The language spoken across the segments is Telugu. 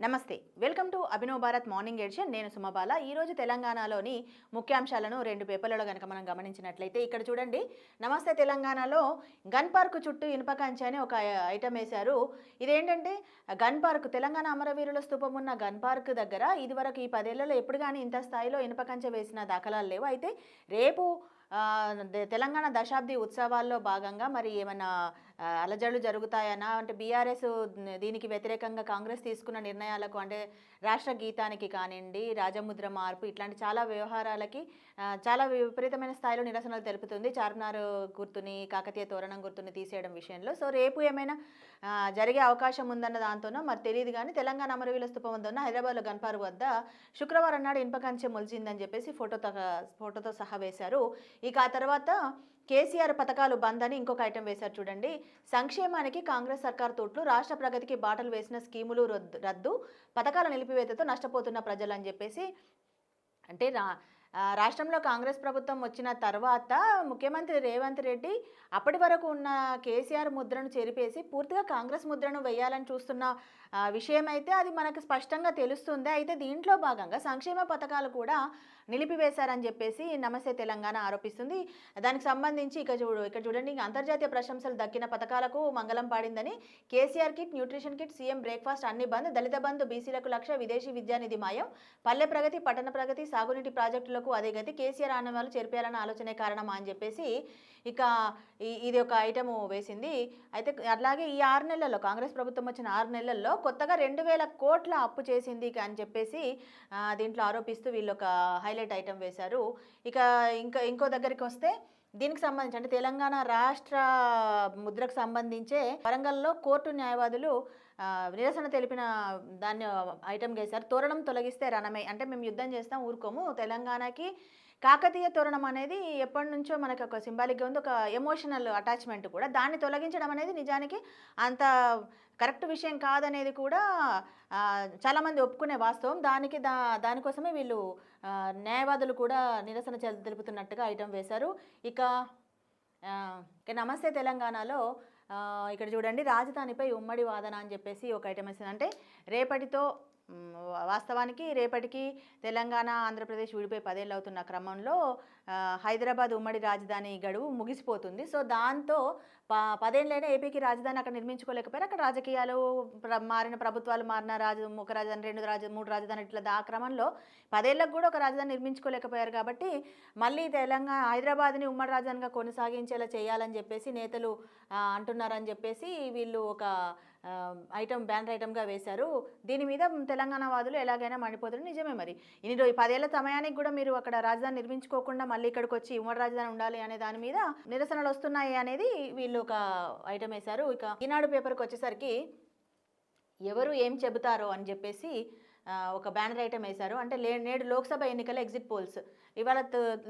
నమస్తే, welcome to Abhinav Bharat morning edition. నేను సుమబాల. ఈరోజు తెలంగాణలోని ముఖ్యాంశాలను రెండు పేపర్లలో కనుక మనం గమనించినట్లయితే ఇక్కడ చూడండి. నమస్తే తెలంగాణలో గన్ పార్క్ చుట్టూ ఇనుప కంచె అని ఒక ఐటమ్ వేశారు. ఇదేంటంటే గన్ పార్క్, తెలంగాణ అమరవీరుల స్థూపం ఉన్న గన్ పార్క్ దగ్గర ఇదివరకు ఈ 10 ఏళ్లలో ఎప్పుడు కానీ ఇంత స్థాయిలో ఇనుప కంచె వేసిన దాఖలాలు లేవు. అయితే రేపు తెలంగాణ దశాబ్ది ఉత్సవాల్లో భాగంగా మరి ఏమైనా అలజడులు జరుగుతాయనా, అంటే బీఆర్ఎస్ దీనికి వ్యతిరేకంగా కాంగ్రెస్ తీసుకున్న నిర్ణయాలకు, అంటే రాష్ట్ర గీతానికి కానివ్వండి, రాజముద్ర మార్పు, ఇట్లాంటి చాలా వ్యవహారాలకి చాలా విపరీతమైన స్థాయిలో నిరసనలు తెలుపుతుంది చార్మినార్ గుర్తుని, కాకతీయ తోరణం గుర్తుని తీసేయడం విషయంలో. సో రేపు ఏమైనా జరిగే అవకాశం ఉందన్న దాంతోనో మరి తెలియదు. కానీ తెలంగాణ అమరవీరుల స్థూపం వద్ద ఉన్న హైదరాబాద్లో గన్పార్క్ వద్ద శుక్రవారం నాడు ఇనుప కంచె మొలిచిందని చెప్పేసి ఫోటోతో సహా వేశారు. ఇక ఆ తర్వాత కేసీఆర్ పథకాలు బంద్ అని ఇంకొక ఐటెం వేశారు చూడండి. సంక్షేమానికి కాంగ్రెస్ సర్కార్ తోట్లు, రాష్ట్ర ప్రగతికి బాటలు వేసిన స్కీములు రద్దు, పథకాల నిలిపివేతతో నష్టపోతున్న ప్రజలు అని చెప్పేసి. అంటే రాష్ట్రంలో కాంగ్రెస్ ప్రభుత్వం వచ్చిన తర్వాత ముఖ్యమంత్రి రేవంత్ రెడ్డి అప్పటి వరకు ఉన్న కేసీఆర్ ముద్రను చెరిపేసి పూర్తిగా కాంగ్రెస్ ముద్రను వేయాలని చూస్తున్న విషయం అయితే అది మనకు స్పష్టంగా తెలుస్తుంది. అయితే దీంట్లో భాగంగా సంక్షేమ పథకాలు కూడా నిలిపివేశారని చెప్పేసి నమస్తే తెలంగాణ ఆరోపిస్తుంది. దానికి సంబంధించి ఇక్కడ చూడండి, అంతర్జాతీయ ప్రశంసలు దక్కిన పథకాలకు మంగళం పాడిందని KCR kit, nutrition kit, CM breakfast అన్ని బంద్, దళిత బంధు, బీసీలకు 1,00,000, విదేశీ విద్యానిధి మాయం, పల్లె ప్రగతి, పట్టణ ప్రగతి, సాగునీటి ప్రాజెక్టులకు అదే గతి, కేసీఆర్ ఆనవాళ్ళు చేర్పేయాలన్న ఆలోచనే కారణమా అని చెప్పేసి ఇక ఇది ఒక ఐటము వేసింది. అయితే అట్లాగే ఈ 6 నెలల్లో, కాంగ్రెస్ ప్రభుత్వం వచ్చిన 6 నెలల్లో కొత్తగా 2,000 కోట్ల అప్పు చేసింది అని చెప్పేసి దీంట్లో ఆరోపిస్తూ వీళ్ళు ఒక హైలైట్ ఐటమ్ వేశారు. ఇక ఇంకో దగ్గరికి వస్తే దీనికి సంబంధించి, అంటే తెలంగాణ రాష్ట్ర ముద్రకు సంబంధించే వరంగల్లో కోర్టు న్యాయవాదులు నిరసన తెలిపిన దాన్ని ఐటమ్ వేశారు. తోరణం తొలగిస్తే రణమే, అంటే మేము యుద్ధం చేస్తాం ఊరుకోము, తెలంగాణకి కాకతీయ తోరణం అనేది ఎప్పటి నుంచో మనకు ఒక సింబాలిక్గా ఉంది, ఒక ఎమోషనల్ అటాచ్మెంట్ కూడా. దాన్ని తొలగించడం అనేది నిజానికి అంత కరెక్ట్ విషయం కాదనేది కూడా చాలామంది ఒప్పుకునే వాస్తవం. దానికోసమే వీళ్ళు న్యాయవాదులు కూడా నిరసన తెలుపుతున్నట్టుగా ఐటమ్ వేశారు. ఇక నమస్తే తెలంగాణలో ఇక్కడ చూడండి, రాజధానిపై ఉమ్మడి వాదన అని చెప్పేసి ఒక ఐటమ్ వేసింది. అంటే వాస్తవానికి రేపటికి తెలంగాణ ఆంధ్రప్రదేశ్ విడిపోయి 10 ఏళ్ళు అవుతున్న క్రమంలో హైదరాబాద్ ఉమ్మడి రాజధాని గడువు ముగిసిపోతుంది. సో దాంతో 10 ఏళ్ళైనా ఏపీకి రాజధాని అక్కడ నిర్మించుకోలేకపోయారు. అక్కడ రాజకీయాలు మారిన, ప్రభుత్వాలు మారిన, ఒక రాజధాని, 3 రాజధాని, ఇట్లా ఆ క్రమంలో 10 ఏళ్ళకు కూడా ఒక రాజధాని నిర్మించుకోలేకపోయారు. కాబట్టి మళ్ళీ హైదరాబాద్ని ఉమ్మడి రాజధానిగా కొనసాగించేలా చేయాలని చెప్పేసి నేతలు అంటున్నారని చెప్పేసి వీళ్ళు ఒక బ్యానర్ ఐటమ్గా వేశారు. దీని మీద తెలంగాణ వాదులు ఎలాగైనా మండిపోతారు. నిజమే, మరి 10 ఏళ్ల సమయానికి కూడా మీరు అక్కడ రాజధాని నిర్మించుకోకుండా మళ్ళీ ఇక్కడికి వచ్చి ఉమ్మడి రాజధాని ఉండాలి అనే దాని మీద నిరసనలు వస్తున్నాయి అనేది వీళ్ళు ఒక ఐటమ్ వేశారు. ఇక ఈనాడు పేపర్కి వచ్చేసరికి ఎవరు ఏం చెబుతారో అని చెప్పేసి ఒక బ్యానర్ ఐటమ్ వేశారు. అంటే నేడు లోక్సభ ఎన్నికల ఎగ్జిట్ పోల్స్. ఇవాళ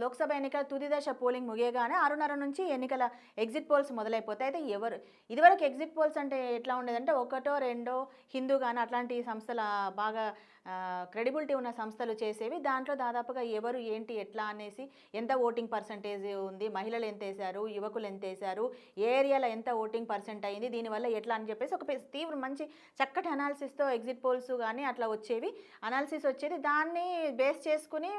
లోక్సభ ఎన్నికల తుది దశ పోలింగ్ ముగియగానే 6:30 నుంచి ఎన్నికల ఎగ్జిట్ పోల్స్ మొదలైపోతాయి. అయితే ఇదివరకు ఎగ్జిట్ పోల్స్ అంటే ఎట్లా ఉండేదంటే 1, 2 హిందూ కానీ అట్లాంటి సంస్థల బాగా క్రెడిబిలిటీ ఉన్న సంస్థలు చేసేవి. దాంట్లో దాదాపుగా ఎవరు ఏంటి ఎట్లా అనేసి, ఎంత ఓటింగ్ పర్సంటేజ్ ఉంది, మహిళలు ఎంత వేశారు, యువకులు ఎంత వేశారు, ఏ ఏరియాలో ఎంత ఓటింగ్ పర్సెంట్ అయింది, దీనివల్ల ఎట్లా అని చెప్పేసి ఒక మంచి చక్కటి అనాలిసిస్తో ఎగ్జిట్ పోల్స్ కానీ అట్లా వచ్చేవి, అనాలిసిస్ వచ్చేది. దాన్ని బేస్ చేసుకుని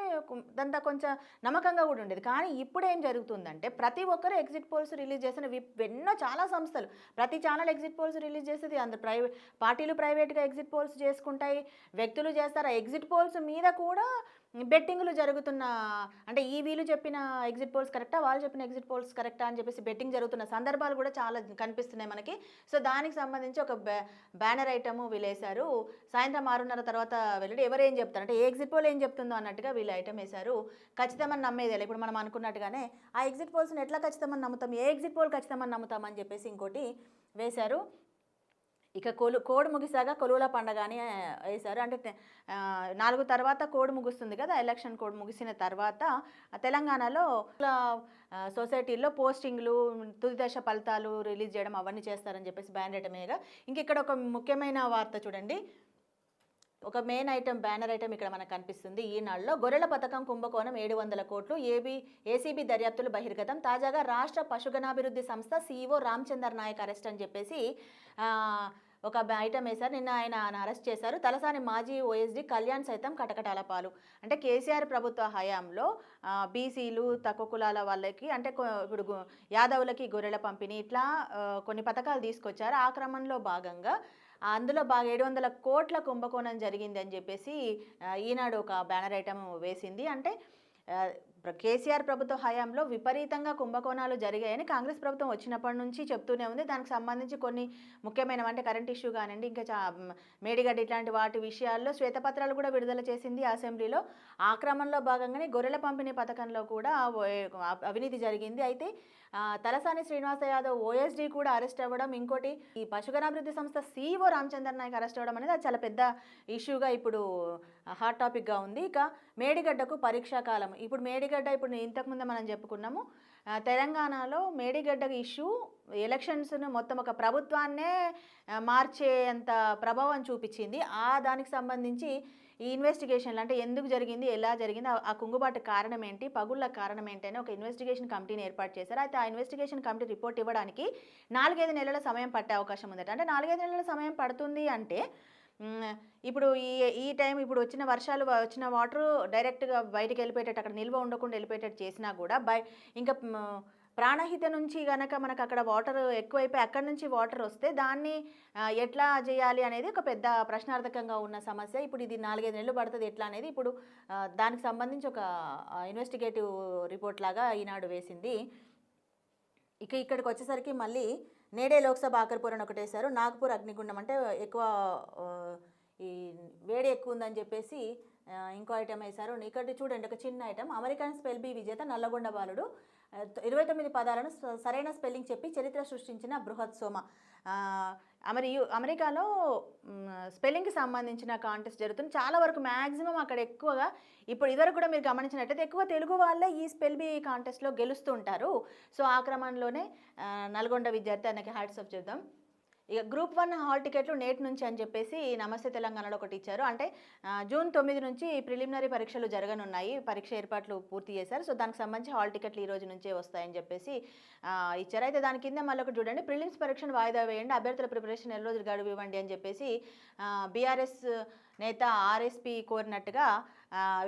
దాంతో కొంచెం నమ్మకంగా కూడా ఉండేది. కానీ ఇప్పుడు ఏం జరుగుతుందంటే ప్రతి ఒక్కరు ఎగ్జిట్ పోల్స్ రిలీజ్ చేసిన ఎన్నో చాలా సంస్థలు, ప్రతి ఛానల్ ఎగ్జిట్ పోల్స్ రిలీజ్ చేసేది. అందరు పార్టీలు ప్రైవేట్గా ఎగ్జిట్ పోల్స్ చేసుకుంటాయి, వ్యక్తులు చేస్తారు. ఎగ్జిట్ పోల్స్ మీద కూడా బెట్టింగ్లు జరుగుతున్న, అంటే వీళ్ళు చెప్పిన ఎగ్జిట్ పోల్స్ కరెక్టా, వాళ్ళు చెప్పిన ఎగ్జిట్ పోల్స్ కరెక్టా అని చెప్పేసి బెట్టింగ్ జరుగుతున్న సందర్భాలు కూడా చాలా కనిపిస్తున్నాయి మనకి. సో దానికి సంబంధించి ఒక బ్యానర్ ఐటమ్ వీళ్ళేశారు. సాయంత్రం 6:30 తర్వాత వెళ్ళి ఎవరు ఏం చెప్తారు, అంటే ఏ ఎగ్జిట్ పోల్ ఏం చెప్తుందో అన్నట్టుగా వీళ్ళు ఐటమ్ వేశారు. ఖచ్చితమని నమ్మేది ఇప్పుడు మనం అనుకున్నట్టుగానే ఆ ఎగ్జిట్ పోల్స్ని ఎట్లా ఖచ్చితమని నమ్ముతాం, ఏ ఎగ్జిట్ పోల్ ఖచ్చితమని నమ్ముతామని చెప్పేసి ఇంకోటి వేశారు. ఇక కోడ్ ముగిసాక కొలువుల పండగ అని వేశారు. అంటే 4 తర్వాత కోడ్ ముగుస్తుంది కదా, ఎలక్షన్ కోడ్ ముగిసిన తర్వాత తెలంగాణలో సొసైటీల్లో పోస్టింగ్లు, తుది దశ ఫలితాలు రిలీజ్ చేయడం అవన్నీ చేస్తారని చెప్పేసి బ్యానర్ ఐటమేగా. ఇక్కడ ఒక ముఖ్యమైన వార్త చూడండి, ఒక మెయిన్ ఐటమ్, బ్యానర్ ఐటమ్ ఇక్కడ మనకు కనిపిస్తుంది. ఈనాడులో గొర్రెల పథకం కుంభకోణం 700 కోట్లు, ఏసీబీ దర్యాప్తులు బహిర్గతం, తాజాగా రాష్ట్ర పశుగణాభివృద్ధి సంస్థ CEO రామచందర్ నాయక్ అరెస్ట్ అని చెప్పేసి ఒక ఐటమ్ వేశారు. నిన్న ఆయన అరెస్ట్ చేశారు. తలసాని మాజీ ఓఎస్డీ కళ్యాణ్ సైతం కటకటాల పాలు. అంటే కేసీఆర్ ప్రభుత్వ హయాంలో బీసీలు, తక్కువ కులాల వాళ్ళకి అంటే ఇప్పుడు యాదవులకి గొర్రెల పంపిణీ ఇట్లా కొన్ని పథకాలు తీసుకొచ్చారు. ఆ క్రమంలో భాగంగా అందులో బాగా 700 కోట్ల కుంభకోణం జరిగింది అని చెప్పేసి ఈనాడు ఒక బ్యానర్ ఐటమ్ వేసింది. అంటే కేసీఆర్ ప్రభుత్వ హయాంలో విపరీతంగా కుంభకోణాలు జరిగాయని కాంగ్రెస్ ప్రభుత్వం వచ్చినప్పటి నుంచి చెప్తూనే ఉంది. దానికి సంబంధించి కొన్ని ముఖ్యమైనవి అంటే కరెంట్ ఇష్యూ కానివ్వండి, ఇంకా మేడిగడ్డ ఇట్లాంటి వాటి విషయాల్లో శ్వేతపత్రాలు కూడా విడుదల చేసింది అసెంబ్లీలో. ఆ క్రమంలో భాగంగానే గొర్రెల పంపిణీ పథకంలో కూడా అవినీతి జరిగింది. అయితే తలసాని శ్రీనివాస యాదవ్ ఓఎస్డీ కూడా అరెస్ట్ అవ్వడం, ఇంకోటి ఈ పశుగణాభివృద్ధి సంస్థ CEO రామచంద్ర నాయక్ అరెస్ట్ అవ్వడం అనేది అది చాలా పెద్ద ఇష్యూగా ఇప్పుడు హాట్ టాపిక్గా ఉంది. ఇక మేడిగడ్డకు పరీక్షా కాలం. ఇప్పుడు మేడిగడ్డ ఇప్పుడు ఇంతకుముందే మనం చెప్పుకున్నాము, తెలంగాణలో మేడిగడ్డ ఇష్యూ ఎలక్షన్స్ను మొత్తం ఒక ప్రభుత్వాన్నే మార్చేంత ప్రభావం చూపించింది. దానికి సంబంధించి ఈ ఇన్వెస్టిగేషన్లు అంటే ఎందుకు జరిగింది, ఎలా జరిగింది, ఆ కుంగుబాటు కారణం ఏంటి, పగుళ్ళ కారణం ఏంటి అని ఒక ఇన్వెస్టిగేషన్ కమిటీని ఏర్పాటు చేశారు. అయితే ఆ ఇన్వెస్టిగేషన్ కమిటీ రిపోర్ట్ ఇవ్వడానికి 4-5 నెలల సమయం పట్టే అవకాశం ఉందట. అంటే 4-5 నెలల సమయం పడుతుంది అంటే ఇప్పుడు ఈ టైం ఇప్పుడు వచ్చిన వర్షాలు వచ్చిన వాటర్ డైరెక్ట్గా బయటికి వెళ్ళిపోయేటట్టు అక్కడ నిల్వ ఉండకుండా వెళ్ళిపోయేటట్టు చేసినా కూడా ఇంకా ప్రాణహిత నుంచి కనుక మనకు అక్కడ వాటర్ ఎక్కువైపోయి అక్కడి నుంచి వాటర్ వస్తే దాన్ని ఎట్లా చేయాలి అనేది ఒక పెద్ద ప్రశ్నార్థకంగా ఉన్న సమస్య. ఇప్పుడు ఇది 4-5 నెలలు పడుతుంది ఎట్లా అనేది ఇప్పుడు దానికి సంబంధించి ఒక ఇన్వెస్టిగేటివ్ రిపోర్ట్ లాగా ఈనాడు వేసింది. ఇక్కడికి వచ్చేసరికి మళ్ళీ నేడే లోక్సభ ఆఖరిపూర్ అని ఒకటేశారు. నాగపూర్ అగ్నిగుండం అంటే ఎక్కువ ఈ వేడి ఎక్కువ ఉందని చెప్పేసి ఇంకో ఐటమ్ వేశారు. ఇక్కడ చూడండి ఒక చిన్న ఐటమ్, అమెరికన్ స్పెల్ బీ విజేత నల్లగొండ బాలుడు 29 పదాలను సరైన స్పెల్లింగ్ చెప్పి చరిత్ర సృష్టించిన బృహత్ సోమ. అమెరికాలో స్పెల్లింగ్కి సంబంధించిన కాంటెస్ట్ జరుగుతుంది. చాలా వరకు మ్యాక్సిమం అక్కడ ఎక్కువగా ఇప్పుడు ఇదివరకు కూడా మీరు గమనించినట్టయితే ఎక్కువ తెలుగు వాళ్ళే ఈ స్పెల్ బీ కాంటెస్ట్లో గెలుస్తూ ఉంటారు. సో ఆ క్రమంలోనే నల్గొండ విద్యార్థి ఆయనకి హ్యాట్స్ ఆఫ్ చెప్దాం. ఇక గ్రూప్ 1 హాల్ టికెట్లు నేటి నుంచి అని చెప్పేసి నమస్తే తెలంగాణలో ఒకటి ఇచ్చారు. అంటే జూన్ 9 నుంచి ప్రిలిమినరీ పరీక్షలు జరగనున్నాయి, పరీక్ష ఏర్పాట్లు పూర్తి చేశారు. సో దానికి సంబంధించి హాల్ టికెట్లు ఈ రోజు నుంచే వస్తాయని చెప్పేసి ఇచ్చారు. అయితే దాని కింద మళ్ళీ ఒకటి చూడండి, ప్రిలిమ్స్ పరీక్షను వాయిదా వేయండి, అభ్యర్థుల ప్రిపరేషన్ 2 రోజులు గడువు ఇవ్వండి అని చెప్పేసి బీఆర్ఎస్ నేత ఆర్ఎస్పీ కోరినట్టుగా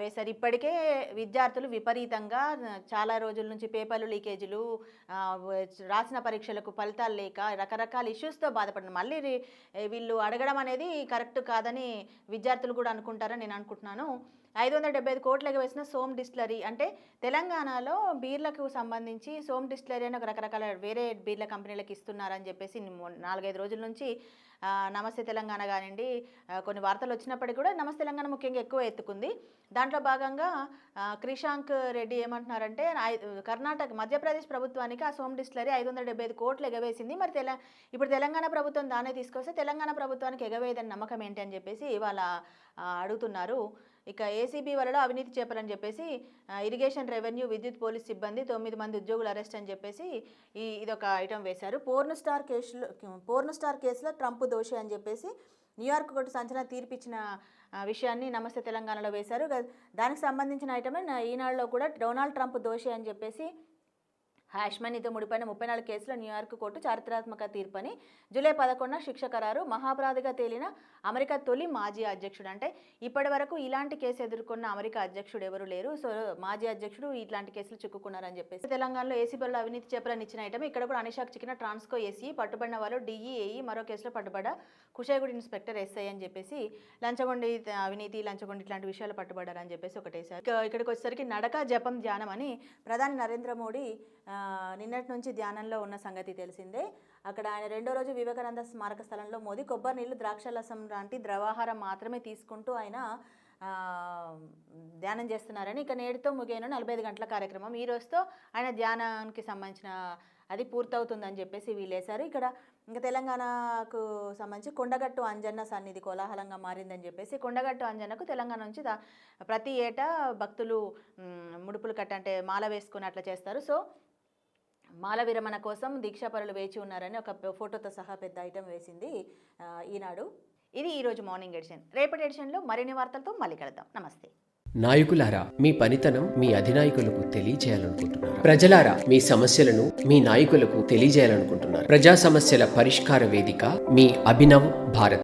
వేశారు. ఇప్పటికే విద్యార్థులు విపరీతంగా చాలా రోజుల నుంచి పేపర్లు లీకేజీలు, రాసిన పరీక్షలకు ఫలితాలు లేక రకరకాల ఇష్యూస్తో బాధపడిన మళ్ళీ వీళ్ళు అడగడం అనేది కరెక్ట్ కాదని విద్యార్థులు కూడా అనుకుంటారని నేను అనుకుంటున్నాను. 575 కోట్లు ఎగవేసిన సోమ్ డిస్టిలరీ అంటే తెలంగాణలో బీర్లకు సంబంధించి సోమ్ డిస్టిలరీ అని ఒక రకరకాల వేరే బీర్ల కంపెనీలకు ఇస్తున్నారని చెప్పేసి 4-5 రోజుల నుంచి నమస్తే తెలంగాణ కానివ్వండి కొన్ని వార్తలు వచ్చినప్పటికీ కూడా నమస్తే తెలంగాణ ముఖ్యంగా ఎక్కువ ఎత్తుకుంది. దాంట్లో భాగంగా క్రిషాంక్ రెడ్డి ఏమంటున్నారంటే కర్ణాటక మధ్యప్రదేశ్ ప్రభుత్వానికి ఆ సోమ్ డిస్టిలరీ 575 కోట్లు ఎగవేసింది. మరి ఇప్పుడు తెలంగాణ ప్రభుత్వం దాన్ని తీసుకొస్తే తెలంగాణ ప్రభుత్వానికి ఎగవేయదని నమ్మకం ఏంటి అని చెప్పేసి వాళ్ళ అడుగుతున్నారు. ఇక ఏసీబీ వలలో అవినీతి చేపలని చెప్పేసి ఇరిగేషన్, రెవెన్యూ, విద్యుత్, పోలీస్ సిబ్బంది 9 మంది ఉద్యోగులు అరెస్ట్ అని చెప్పేసి ఇదొక ఐటమ్ వేశారు. పోర్న్ స్టార్ కేసులో ట్రంప్ దోషి అని చెప్పేసి న్యూయార్క్ కోర్టు సంచలన తీర్పిచ్చిన విషయాన్ని నమస్తే తెలంగాణలో వేశారు. దానికి సంబంధించిన ఐటమే ఈనాడులో కూడా డొనాల్డ్ ట్రంప్ దోషి అని చెప్పేసి హ్యాష్మనీతో ముడిపడిన 34 కేసుల న్యూయార్క్ కోర్టు చారిత్రాత్మక తీర్పని జూలై 11న శిక్ష ఖరారు. మహాపరాధిగా తేలిన అమెరికా తొలి మాజీ అధ్యక్షుడు. అంటే ఇప్పటి వరకు ఇలాంటి కేసు ఎదుర్కొన్న అమెరికా అధ్యక్షుడు ఎవరు లేరు. సో మాజీ అధ్యక్షుడు ఇట్లాంటి కేసులు చిక్కుకున్నారని చెప్పేసి తెలంగాణలో ఏసీ బరిలో అవినీతి చేపలని ఇచ్చిన ఐటమ్. ఇక్కడ కూడా అనిషాకు చిక్కిన ట్రాన్స్కో ఏసీ, పట్టుబడిన వాళ్ళు DEAE, మరో కేసులో పట్టుబడ్డ కుషాయిగూడ ఇన్స్పెక్టర్ SI అని చెప్పేసి లంచగొండి అవినీతి, లంచగొండి ఇట్లాంటి విషయాలు పట్టుబడ్డారని చెప్పేసి ఒకటేసారి. ఇక్కడికి వచ్చేసరికి నడక, జపం, ధ్యానం అని ప్రధాని నరేంద్ర మోడీ నిన్నటి నుంచి ధ్యానంలో ఉన్న సంగతి తెలిసిందే. అక్కడ ఆయన 2వ రోజు వివేకానంద స్మారక స్థలంలో మోదీ కొబ్బరి నీళ్లు, ద్రాక్షరసం లాంటి ద్రవాహారం మాత్రమే తీసుకుంటూ ఆయన ధ్యానం చేస్తున్నారని. ఇక నేటితో ముగియను 45 గంటల కార్యక్రమం. ఈ రోజుతో ఆయన ధ్యానానికి సంబంధించిన అది పూర్తవుతుందని చెప్పేసి వీలేశారు. ఇక్కడ ఇంకా తెలంగాణకు సంబంధించి కొండగట్టు అంజన్న సన్నిధి కోలాహలంగా మారిందని చెప్పేసి కొండగట్టు అంజన్నకు తెలంగాణ నుంచి ప్రతి ఏటా భక్తులు ముడుపులు కట్ట అంటే మాల వేసుకుని అట్లా చేస్తారు. సో మాల విరమణ కోసం దీక్షాపరులు వేచి ఉన్నారని ఒక ఫోటోతో సహా పెద్ద ఐటెం వేసింది ఈనాడు. ఇది ఈరోజు మార్నింగ్ ఎడిషన్. రేపటి ఎడిషన్లో మరిన్ని వార్తలతో మళ్ళీ కలుద్దాం. నమస్తే. నాయకులారా, మీ పనితనం మీ అధినాయకులకు తెలియజేయాలనుకుంటున్నారు. ప్రజలారా, మీ సమస్యలను మీ నాయకులకు తెలియజేయాలనుకుంటున్నారు. ప్రజా సమస్యల పరిష్కార వేదిక మీ అభినవ్ భారత్.